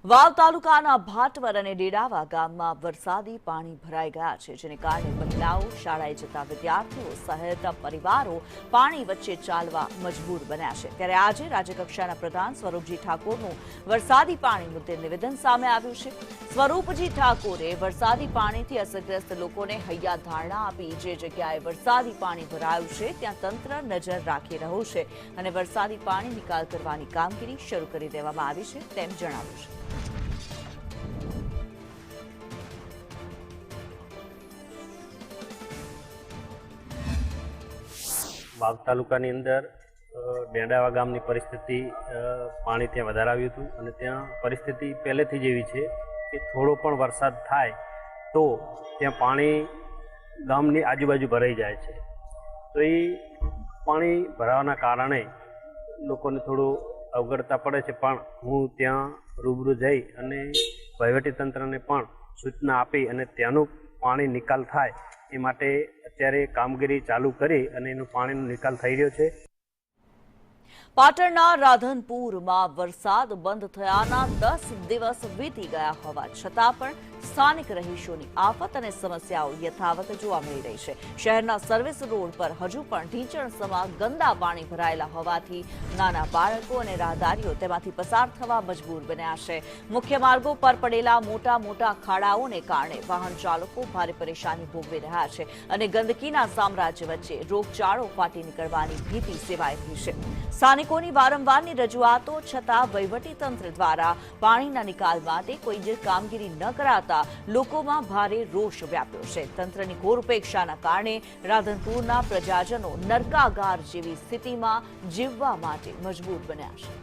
વાવ તાલુકાના ભાટવર અને ડેડાવા ગામમાં વરસાદી પાણી ભરાઈ ગયા છે, જેને કારણે મહિલાઓ, શાળાએ જતા વિદ્યાર્થીઓ સહિત પરિવારો પાણી વચ્ચે ચાલવા મજબૂર બન્યા છે। ત્યારે આજે રાજ્યકક્ષાના પ્રધાન સ્વરૂપજી ઠાકોરનું વરસાદી પાણી મુદ્દે નિવેદન સામે આવ્યું છે। સ્વરૂપજી ઠાકોરે વરસાદી પાણીથી અસરગ્રસ્ત લોકોને હૈયા ધારણા આપી જે જગ્યાએ વરસાદી પાણી ભરાયું છે ત્યાં તંત્ર નજર રાખી રહ્યું છે અને વરસાદી પાણી નિકાલ કરવાની કામગીરી શરૂ કરી દેવામાં આવી છે તેમ જણાવ્યું છે। વાવ તાલુકાની અંદર ડેડાવા ગામની પરિસ્થિતિ પાણી ત્યાં વધારે આવ્યું હતું અને ત્યાં પરિસ્થિતિ પહેલેથી જ એવી છે કે થોડો પણ વરસાદ થાય તો ત્યાં પાણી ગામની આજુબાજુ ભરાઈ જાય છે। તો એ પાણી ભરાવાના કારણે લોકોને થોડું અવગડતા પડે છે, પણ હું ત્યાં રૂબરૂ જઈ અને વહીવટીતંત્રને પણ સૂચના આપી અને ત્યાંનું પાણી નિકાલ થાય એ માટે અત્યારે કામગીરી ચાલુ કરી અને એનું પાણીનો નિકાલ થઈ રહ્યો છે। પાટણના રાધનપુરમાં વરસાદ બંધ થયાના 10 દિવસ વીતી ગયા હોવા છતાં પણ સ્થાનિક રહીશોની આફત અને સમસ્યાઓ યથાવત જોવા મળી રહી છે। શહેરના સર્વિસ રોડ પર હજુ પણ ઢીંચણસમા ગંદા પાણી ભરાયેલા હોવાથી નાના બાળકો અને રાહદારીઓ તેમાંથી પસાર થવા મજબૂર બન્યા છે। મુખ્ય માર્ગો પર પડેલા મોટા મોટા ખાડાઓને કારણે વાહન ચાલકો ભારે પરેશાની ભોગવી રહ્યા છે અને ગંદકીના સામ્રાજ્ય વચ્ચે રોગચાળો ફાટી નીકળવાની ભીતિ સેવાઈ રહી છે। સ્થાનિકોની વારંવારની રજૂઆતો છતાં વહીવટીતંત્ર દ્વારા પાણીના નિકાલ માટે કોઈ જ કામગીરી ન કરાતા લોકોમાં ભારે રોષ વ્યાપ્યો છે। તંત્રની ઘોર ઉપેક્ષાના કારણે રાધનપુરના પ્રજાજનો નરકાગાર જેવી સ્થિતિમાં જીવવા માટે મજબૂર બન્યા છે।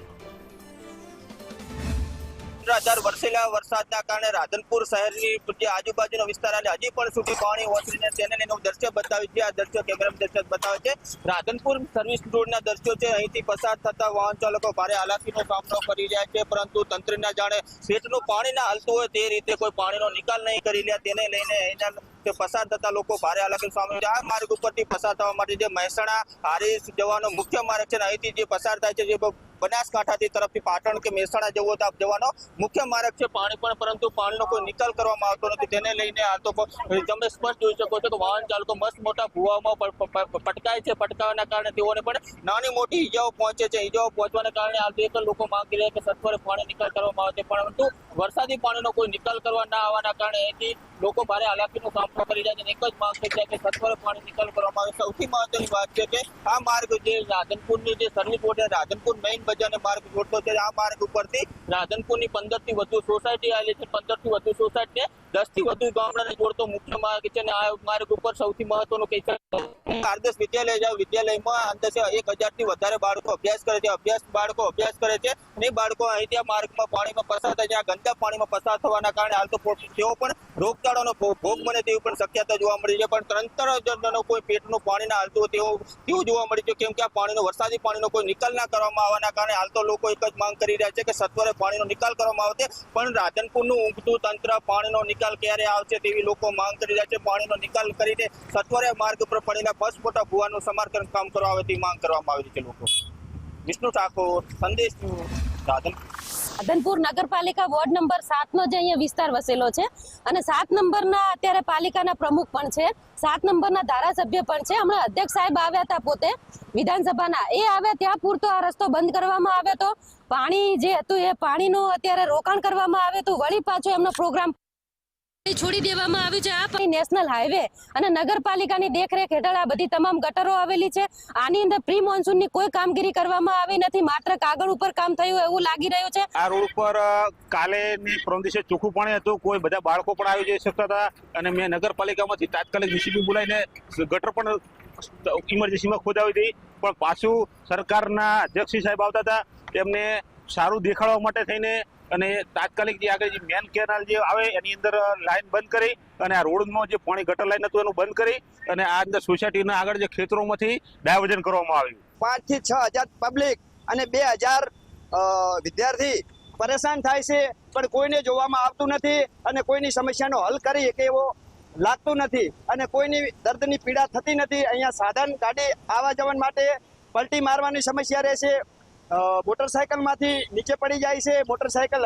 વરસેલા વરસાદના કારણે રાધનપુર શહેરની જે આજુબાજુનો વિસ્તાર અને હજી પણ સુધી પાણી ઓસરીને તેને લઈને દ્રશ્ય બતાવ્યું છે। આ દ્રશ્યો કેમેરામાં દ્રશ્ય બતાવે છે રાધનપુર સર્વિસ રોડના દ્રશ્યો છે। અહીંથી પસાર થતા વાહન ચાલકો ભારે હાલાકીનો સામનો કરી રહ્યા છે, પરંતુ તંત્રના જાણે પેટનું પાણી ના હાલતું હોય તે રીતે કોઈ પાણીનો નિકાલ નહીં કરી રહ્યા, તેને લઈને અહીંના પસાર થતા લોકો ભારે હાલાકીનો સામનો કરે છે। આ માર્ગ ઉપરથી પસાર થવા માટે જે મહેસાણા હારીજ જવાનો મુખ્ય માર્ગ છે, અહીંથી જે પસાર થાય છે, જે બનાસકાંઠાથી તરફથી પાટણ કે મહેસાણા જવાનો મુખ્ય માર્ગ છે પાણી પણ, પરંતુ પાણીનો કોઈ નિકાલ કરવામાં આવતો નથી। તેને લઈને આ તો તમે સ્પષ્ટ જોઈ શકો છો કે વાહન ચાલકો મસ્ત મોટા ભૂવામાં પટકાય છે। પટકાવાના કારણે તેઓને પણ નાની મોટી ઈજાઓ પહોંચે છે। ઈજાઓ પહોંચવાના કારણે આ એક લોકો માંગ કરી રહ્યા કે સત્વરે પાણી નિકાલ કરવામાં આવે છે, પરંતુ વરસાદી પાણીનો કોઈ નિકાલ કરવા ના આવવાના કારણે અહીંથી લોકો ભારે હાલાકીનો સામનો કરી રહ્યા છે। એક જ માંગ છે કે સત્વરે પાણી નિકાલ કરવામાં આવે। સૌથી મહત્વની વાત છે કે આ માર્ગ જે રાધનપુરની જે સર્વિસ રોડ રાધનપુર મેઇન બજારને માર્ગ જોડતો છે, આ માર્ગ ઉપરથી રાધનપુરની 15 થી વધુ સોસાયટી આવેલી છે। 15 થી વધુ સોસાયટી 10 થી વધુ ગામડાને જોડતો મુખ્ય માર્ગ છે અને આ માર્ગ ઉપર સૌથી મહત્વનું કહી શકાય આદર્શ વિદ્યાલય જાવ, વિદ્યાલયમાં અંદાજે 1000 થી વધારે બાળકો અભ્યાસ કરે છે અને એ બાળકો અહીંથી આ માર્ગમાં પાણીમાં પસાર થાય છે। આ ગંદા પાણીમાં પસાર થવાના કારણે હાલ તો તેઓ પણ રોગચાળાનો ભોગ બને તેવી પણ શક્યતા જોવા મળી છે, પણ તંત્ર કોઈ પેટનું પાણી ના હાલતું તેવું જોવા મળી છે, કેમ કે આ પાણીનો વરસાદી પાણીનો કોઈ નિકાલ ના કરવામાં આવવાના કારણે હાલ તો લોકો એક જ માંગ કરી રહ્યા છે કે સત્વરે પાણીનો નિકાલ કરવામાં આવે, પણ રાધનપુરનું ઊંઘતું તંત્ર પાણીનો નિકાલ ક્યારે આવશે તેવી લોકો માંગ કરી રહ્યા છે। પાણીનો નિકાલ કરીને સત્વરે માર્ગ ઉપર પડેલા બસ મોટા ભૂવાનું સમારકામ કામ કરવા આવે તેવી માંગ કરવામાં આવી છે। લોકો વિષ્ણુ ઠાકોર, સંદેશ રાધનપુર નગરપાલિકા વોર્ડ નંબર 7 નો જે અહીંયા વિસ્તાર વસેલો છે અને 7 નંબરના અત્યારે પાલિકાના પ્રમુખ પણ છે, 7 નંબરના ધારાસભ્ય પણ છે। હમણાં અધ્યક્ષ સાહેબ આવ્યા હતા પોતે વિધાનસભાના, એ આવ્યા ત્યાં પૂરતો આ રસ્તો બંધ કરવામાં આવ્યો હતો। પાણી જે હતું એ પાણીનું અત્યારે રોકાણ કરવામાં આવ્યું હતું, વળી પાછો એમનો પ્રોગ્રામ છોડી દેવામાં આવ્યું છે। આ નેશનલ હાઈવે અને નગરપાલિકાની દેખરેખ હેઠળ આ બધી તમામ ગટરો આવેલી છે। આની અંદર પ્રી મોન્સૂનની કોઈ કામગીરી કરવામાં આવી નથી, માત્ર કાગળ ઉપર કામ થયું એવું લાગી રહ્યું છે। આ રોડ ઉપર કાલે ની પરમ દિવસે ચોખ્ખું પાણી હતું, કોઈ બધા બાળકો પણ આવી જઈ શકતા હતા અને મેં નગરપાલિકામાંથી તાત્કાલિક જીસીબી બોલાવીને ગટર પણ ઇમરજન્સીમાં ખોદાવી હતી, પણ પાછું સરકારના અધ્યક્ષ સાહેબ આવતા હતા, એમને સારું દેખાડવા માટે થઈને અને તાત્કાલિક જે આગળ જે મેન કેનાલ જે આવે એની અંદર લાઈન બંધ કરી અને આ રોડમાં જે પાણી ગટર લાઈન હતું એનું બંધ કરી અને આ અંદર સોસાયટીના આગળ જે ખેતરોમાંથી ડાયવર્ઝન કરવામાં આવ્યું। 5 થી 6000 પબ્લિક અને 2000 વિદ્યાર્થી પરેશાન થાય છે, પણ કોઈને જોવામાં આવતું નથી અને કોઈની સમસ્યાનો હલ કરી કે એવો લાગતું નથી અને કોઈની દર્દની પીડા થતી નથી। અહીંયા સાધન ગાડી આવવા જવા માટે પલટી મારવાની સમસ્યા રહેશે। મોટરસાયકલમાંથી નીચે પડી જાય છે, મોટરસાયકલ